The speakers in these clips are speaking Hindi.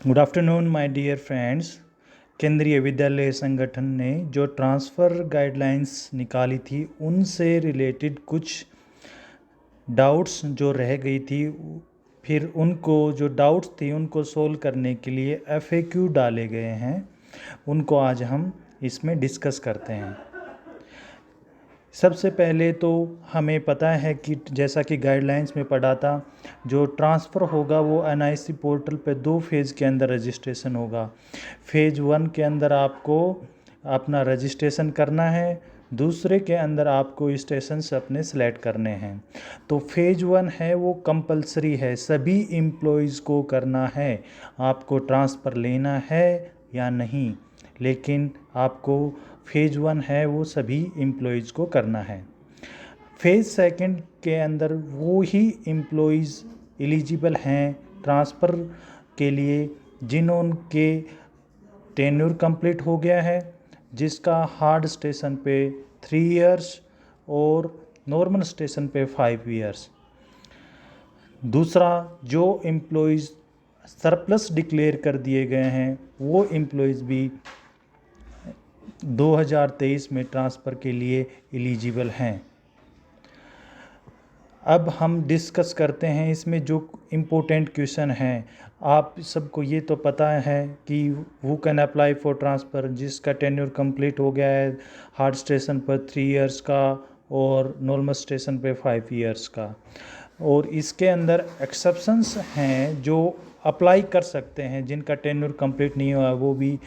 Good afternoon my dear friends. Kendriya Vidyalaya संगठन ने जो ट्रांसफ़र गाइडलाइंस निकाली थी उनसे रिलेटेड कुछ डाउट्स जो रह गई थी, फिर उनको जो डाउट्स थी उनको सोल्व करने के लिए FAQ डाले गए हैं। उनको आज हम इसमें डिस्कस करते हैं। सबसे पहले तो हमें पता है कि जैसा कि गाइडलाइंस में पढ़ा था, जो ट्रांसफ़र होगा वो NIC पोर्टल पे 2 फेज़ के अंदर रजिस्ट्रेशन होगा। फेज़ 1 के अंदर आपको अपना रजिस्ट्रेशन करना है, दूसरे के अंदर आपको स्टेशंस अपने सेलेक्ट करने हैं। तो फेज़ 1 है वो कंपलसरी है, सभी एम्प्लॉइज़ को करना है। आपको ट्रांसफ़र लेना है या नहीं, लेकिन आपको फेज़ 1 है वो सभी एम्प्लॉइज़ को करना है। फेज़ सेकंड के अंदर वो ही एम्प्लॉइज़ एलिजिबल हैं ट्रांसफ़र के लिए जिनके टेन्योर कंप्लीट हो गया है, जिसका हार्ड स्टेशन पे 3 इयर्स और नॉर्मल स्टेशन पे 5 इयर्स। दूसरा, जो एम्प्लॉइज़ सरप्लस डिक्लेयर कर दिए गए हैं वो एम्प्लॉइज़ भी 2023 में ट्रांसफ़र के लिए एलिजिबल हैं। अब हम डिस्कस करते हैं इसमें जो इम्पोर्टेंट क्वेश्चन हैं। आप सबको ये तो पता है कि who can apply for transfer, जिसका टेन्योर कंप्लीट हो गया है हार्ड स्टेशन पर 3 इयर्स का और नॉर्मल स्टेशन पे 5 इयर्स का। और इसके अंदर एक्सेप्शंस हैं जो अप्लाई कर सकते हैं, जिनका टेन्योर कंप्लीट नहीं हुआ, वो भी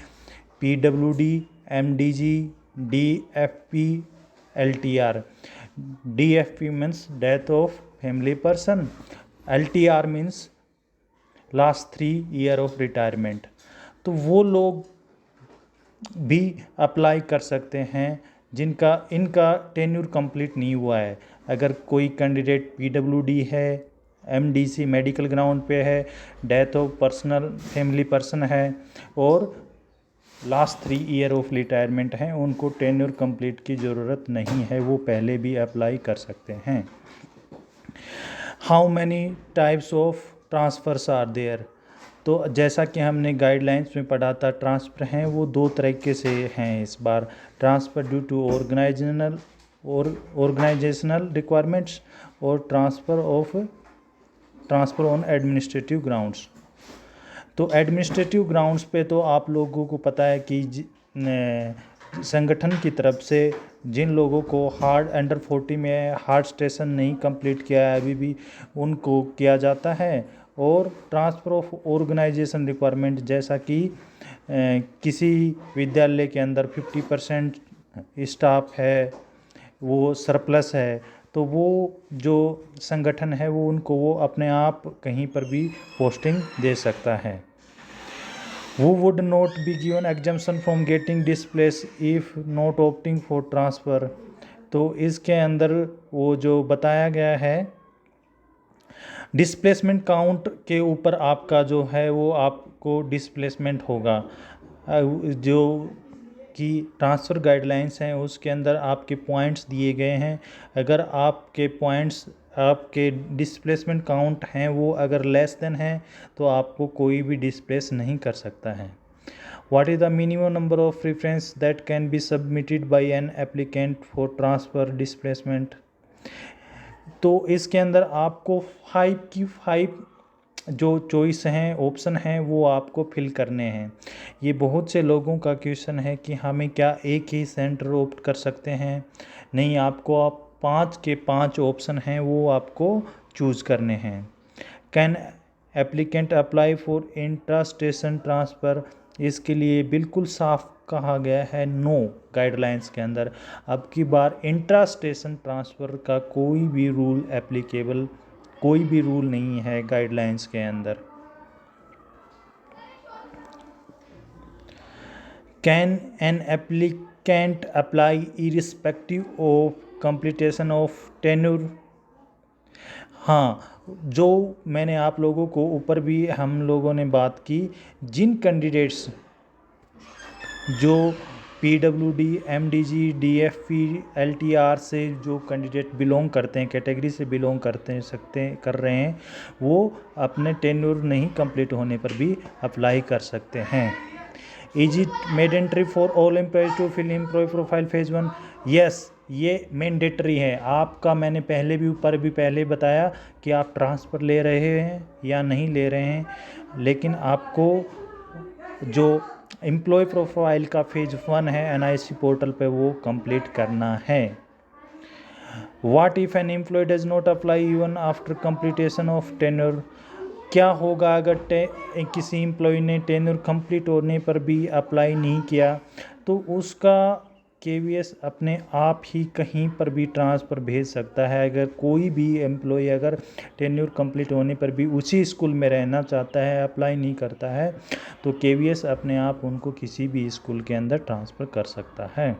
PWD, MDG, DFP, LTR। DFP means death of family person, LTR means last 3 year of retirement. तो वो लोग भी अप्लाई कर सकते हैं जिनका इनका टेन्योर कंप्लीट नहीं हुआ है। अगर कोई कैंडिडेट PWD है, MDC मेडिकल ग्राउंड पे है, death of personal family person है और लास्ट 3 ईयर ऑफ रिटायरमेंट हैं, उनको टेन्योर कंप्लीट की ज़रूरत नहीं है, वो पहले भी अप्लाई कर सकते हैं। How many types of transfers are there. तो जैसा कि हमने गाइडलाइंस में पढ़ा था, ट्रांसफ़र हैं वो 2 तरीके से हैं इस बार। Transfer due to organisational requirements और ट्रांसफ़र ऑन एडमिनिस्ट्रेटिव ग्राउंड्स। तो एडमिनिस्ट्रेटिव ग्राउंड्स पे तो आप लोगों को पता है कि संगठन की तरफ से जिन लोगों को हार्ड अंडर 40 में हार्ड स्टेशन नहीं कंप्लीट किया है अभी भी, उनको किया जाता है। और ट्रांसफ़र ऑफ ऑर्गेनाइजेशन रिक्वायरमेंट, जैसा कि किसी विद्यालय के अंदर 50% स्टाफ है, वो सरप्लस है, तो वो जो संगठन है वो उनको वो अपने आप कहीं पर भी पोस्टिंग दे सकता है। Who would not be given exemption from getting displaced if not opting for transfer। तो इसके अंदर वो जो बताया गया है, डिस्प्लेसमेंट काउंट के ऊपर आपका जो है वो आपको डिस्प्लेसमेंट होगा। जो कि ट्रांसफ़र गाइडलाइंस हैं उसके अंदर आपके पॉइंट्स दिए गए हैं। अगर आपके पॉइंट्स आपके डिस्प्लेसमेंट काउंट हैं वो अगर लेस देन हैं तो आपको कोई भी डिस्प्लेस नहीं कर सकता है। What is the minimum number of preference that can be submitted by an applicant for transfer displacement। तो इसके अंदर आपको 5 की 5 जो चॉइस हैं, ऑप्शन हैं, वो आपको फिल करने हैं। ये बहुत से लोगों का क्वेश्चन है कि हमें क्या एक ही सेंटर ऑप्ट कर सकते हैं। नहीं, आपको आप 5 के 5 ऑप्शन हैं वो आपको चूज़ करने हैं। Can applicant apply for intra station transfer, इसके लिए बिल्कुल साफ कहा गया है नो गाइडलाइंस के अंदर। अब की बार इंट्रा स्टेशन ट्रांसफ़र का कोई भी रूल एप्लीकेबल, कोई भी रूल नहीं है गाइडलाइंस के अंदर। Can an applicant apply irrespective of completion of tenure. हाँ, जो मैंने आप लोगों को ऊपर भी हम लोगों ने बात की, जिन कैंडिडेट्स जो PWD, MDG, DFP, LTR से जो कैंडिडेट बिलोंग करते हैं, कैटेगरी से बिलोंग कर रहे हैं, वो अपने टेन्योर नहीं कंप्लीट होने पर भी अप्लाई कर सकते हैं। Is it mandatory for all employees to fill employee profile phase 1? Yes, ये मैंडेटरी है आपका। मैंने पहले बताया कि आप ट्रांसफ़र ले रहे हैं या नहीं ले रहे हैं, लेकिन आपको जो एम्प्लॉय प्रोफाइल का फेज 1 है NIC पोर्टल पे वो कंप्लीट करना है। What if an employee does not apply even after completion of tenure? क्या होगा अगर किसी एम्प्लॉय ने टेन्योर कंप्लीट होने पर भी अप्लाई नहीं किया? तो उसका KVS अपने आप ही कहीं पर भी ट्रांसफ़र भेज सकता है। अगर कोई भी एम्प्लॉय अगर टेन्योर कंप्लीट होने पर भी उसी स्कूल में रहना चाहता है, अप्लाई नहीं करता है, तो KVS अपने आप उनको किसी भी स्कूल के अंदर ट्रांसफ़र कर सकता है।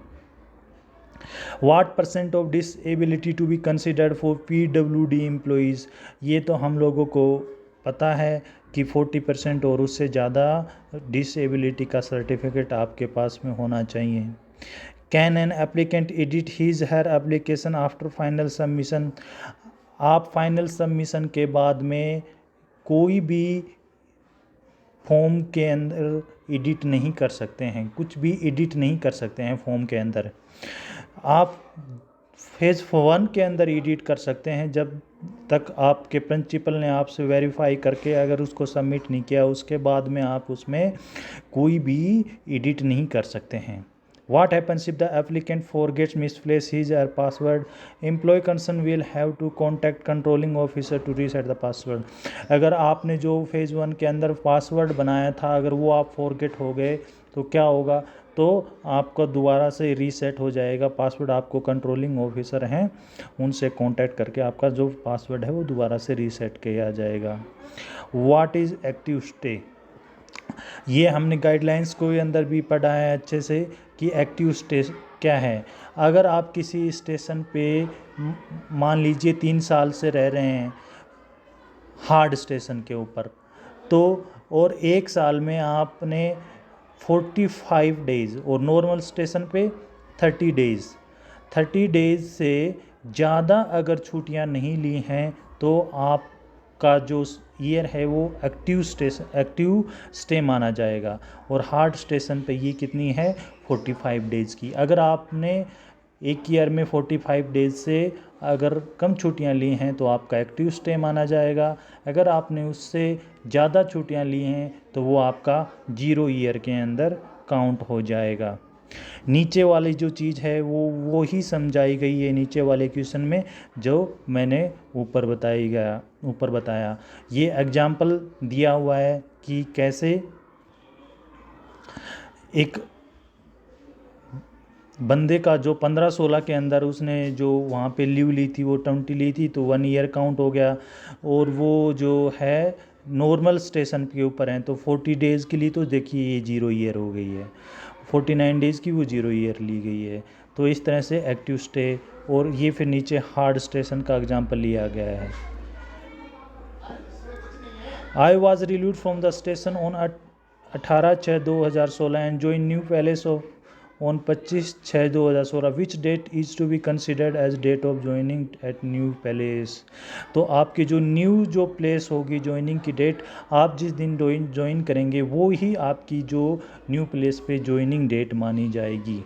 What % of disability to be considered for PWD employees? ये तो हम लोगों को पता है कि 40% और उससे ज़्यादा डिसेबिलिटी का सर्टिफिकेट आपके पास में होना चाहिए। Can an applicant edit his her application after final submission? आप फाइनल सबमिशन के बाद में कोई भी फॉर्म के अंदर एडिट नहीं कर सकते हैं, कुछ भी एडिट नहीं कर सकते हैं फॉर्म के अंदर। आप फेज 1 के अंदर एडिट कर सकते हैं, जब तक आपके प्रिंसिपल ने आपसे वेरीफाई करके अगर उसको सबमिट नहीं किया, उसके बाद में आप उसमें कोई भी एडिट नहीं कर सकते हैं। What happens if the applicant forgets misplace his or password? Employee concern will have to contact controlling officer to reset the password. अगर आपने जो फेज़ 1 के अंदर पासवर्ड बनाया था, अगर वो आप फॉरगेट हो गए तो क्या होगा? तो आपका दोबारा से रीसेट हो जाएगा पासवर्ड। आपको कंट्रोलिंग ऑफिसर हैं, उनसे कांटेक्ट करके आपका जो पासवर्ड है वो दोबारा से रीसेट किया जाएगा। What is active stay? ये हमने गाइडलाइंस को अंदर भी पढ़ा है अच्छे से कि एक्टिव स्टे क्या है। अगर आप किसी स्टेशन पे मान लीजिए 3 साल से रह रहे हैं हार्ड स्टेशन के ऊपर, तो और 1 साल में आपने 45 डेज़ और नॉर्मल स्टेशन पे 30 डेज़ से ज़्यादा अगर छुट्टियां नहीं ली हैं तो आपका जो ईयर है वो एक्टिव स्टे माना जाएगा। और हार्ड स्टेशन पे ये कितनी है? 45 डेज़ की। अगर आपने एक ईयर में 45 डेज़ से अगर कम छुट्टियां ली हैं तो आपका एक्टिव स्टे माना जाएगा। अगर आपने उससे ज़्यादा छुट्टियां ली हैं तो वो आपका 0 ईयर के अंदर काउंट हो जाएगा। नीचे वाली जो चीज़ है वो ही समझाई गई है नीचे वाले क्वेश्चन में जो मैंने ऊपर बताया। ये एग्जाम्पल दिया हुआ है कि कैसे एक बंदे का जो 15-16 के अंदर उसने जो वहाँ पे लीव ली थी वो 20 ली थी तो 1 ईयर काउंट हो गया। और वो जो है नॉर्मल स्टेशन के ऊपर हैं तो 40 डेज़ के लिए तो देखिए ये 0 ईयर हो गई है, 49 डेज़ की वो 0 ईयर ली गई है। तो इस तरह से एक्टिव स्टे। और ये फिर नीचे हार्ड स्टेशन का एग्जाम्पल लिया गया है। I was relieved from the station on 18/6/2016 and join new place of on 25/6/2016 which date is to be considered as date of joining at new place? तो आपकी जो न्यू जो प्लेस होगी ज्वाइनिंग की डेट, आप जिस दिन ज्वाइन करेंगे वो ही आपकी जो न्यू प्लेस पे ज्वाइनिंग डेट मानी जाएगी।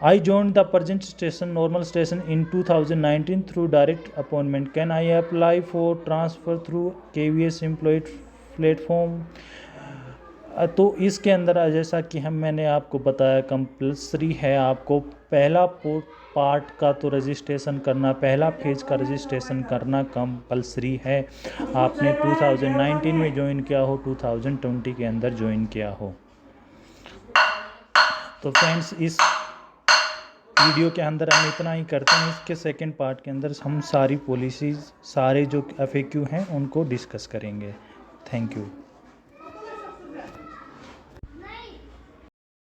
I joined the present station normal station in 2019 through direct appointment. Can I apply for transfer through KVS employee platform? तो इसके अंदर जैसा कि मैंने आपको बताया कंपल्सरी है आपको पहला पार्ट का तो रजिस्ट्रेशन करना, पहला फेज का रजिस्ट्रेशन करना कंपल्सरी है। आपने 2019 में ज्वाइन किया हो, 2020 के अंदर ज्वाइन किया हो। तो फ्रेंड्स इस वीडियो के अंदर हम इतना ही करते हैं। इसके सेकंड पार्ट के अंदर हम सारी पॉलिसीज़, सारे जो FAQ हैं उनको डिस्कस करेंगे। Thank you.